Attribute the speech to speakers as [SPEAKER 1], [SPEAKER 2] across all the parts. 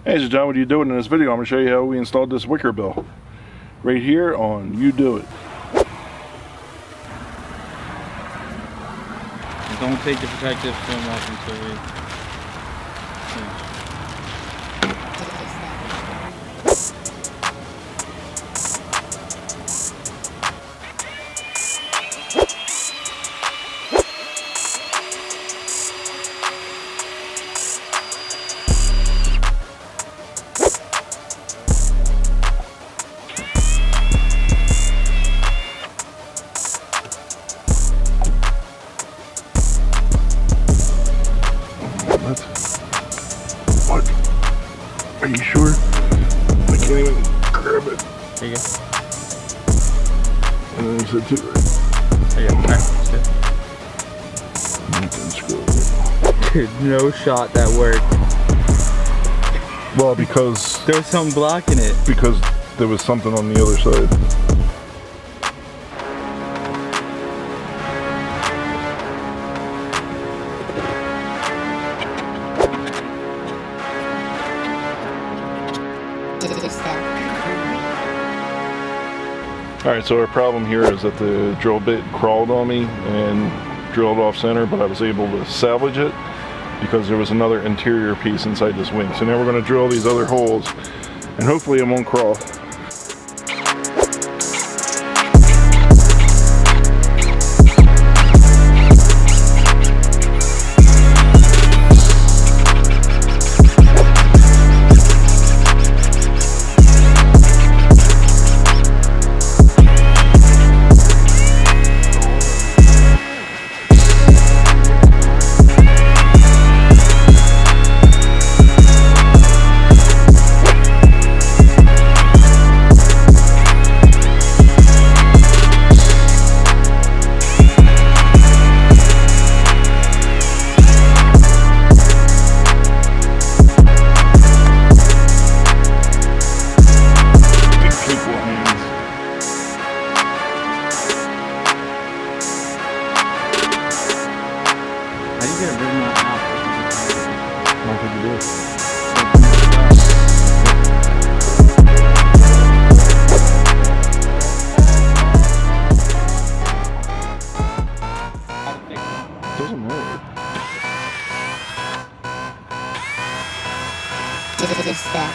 [SPEAKER 1] Hey, so John, what are you doing in this video? I'm going to show you how we installed this wicker bill right here on You Do It.
[SPEAKER 2] Don't take the protective film off until we finish.
[SPEAKER 1] What? Are you sure? I can't even grab it.
[SPEAKER 2] There you go.
[SPEAKER 1] And then there's a two right.
[SPEAKER 2] There you go. Alright, that's good. Dude, no shot that worked.
[SPEAKER 1] Well, because
[SPEAKER 2] there was something blocking it.
[SPEAKER 1] Because there was something on the other side. Alright, so our problem here is that the drill bit crawled on me and drilled off center, but I was able to salvage it because there was another interior piece inside this wing. So now we're going to drill these other holes and hopefully it won't crawl.
[SPEAKER 2] How do you get a Rivnut out?
[SPEAKER 1] How could you do it? Doesn't matter.
[SPEAKER 3] Just that.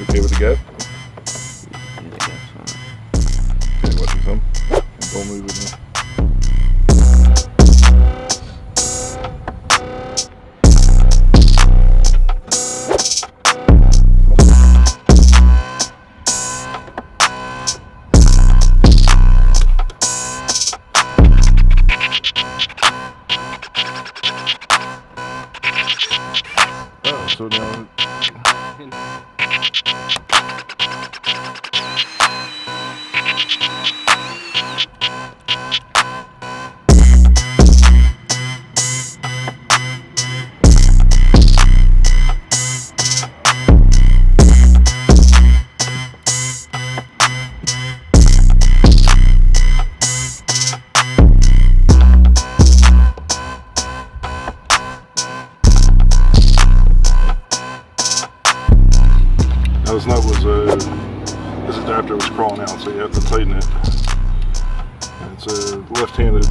[SPEAKER 1] Okay with the gap? Okay, watch your thumb. Don't move it now. Oh, so now this nut was this adapter was crawling out, so you have to tighten it. And it's left-handed.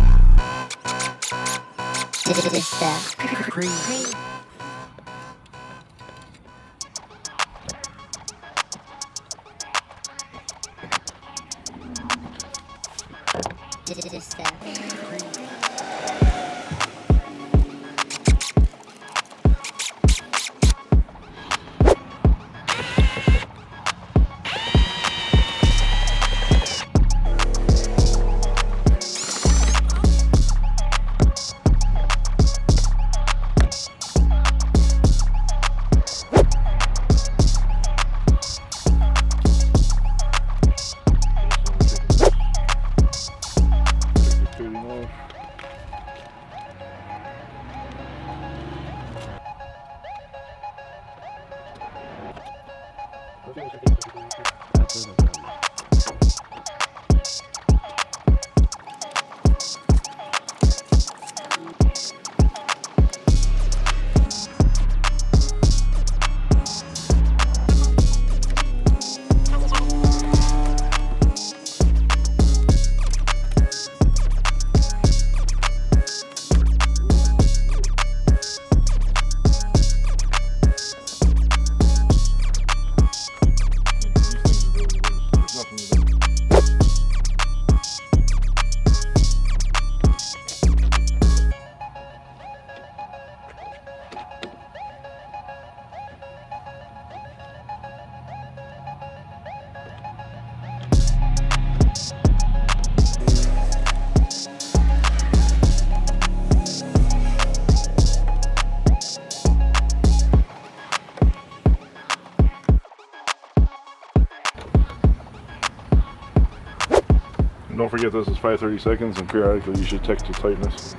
[SPEAKER 1] forget this is 5/30 seconds, and periodically you should check the tightness.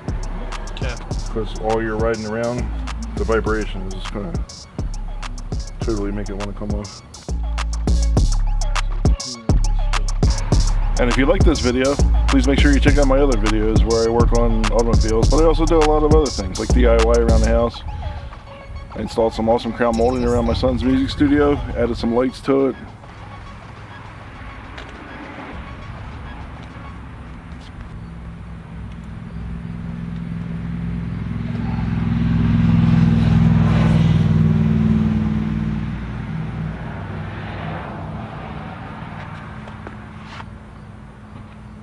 [SPEAKER 3] Okay.
[SPEAKER 1] Because while you're riding around, the vibration is just going to totally make it want to come off. And if you like this video, please make sure you check out my other videos where I work on automobiles, but I also do a lot of other things like DIY around the house. I installed some awesome crown molding around my son's music studio, added some lights to it,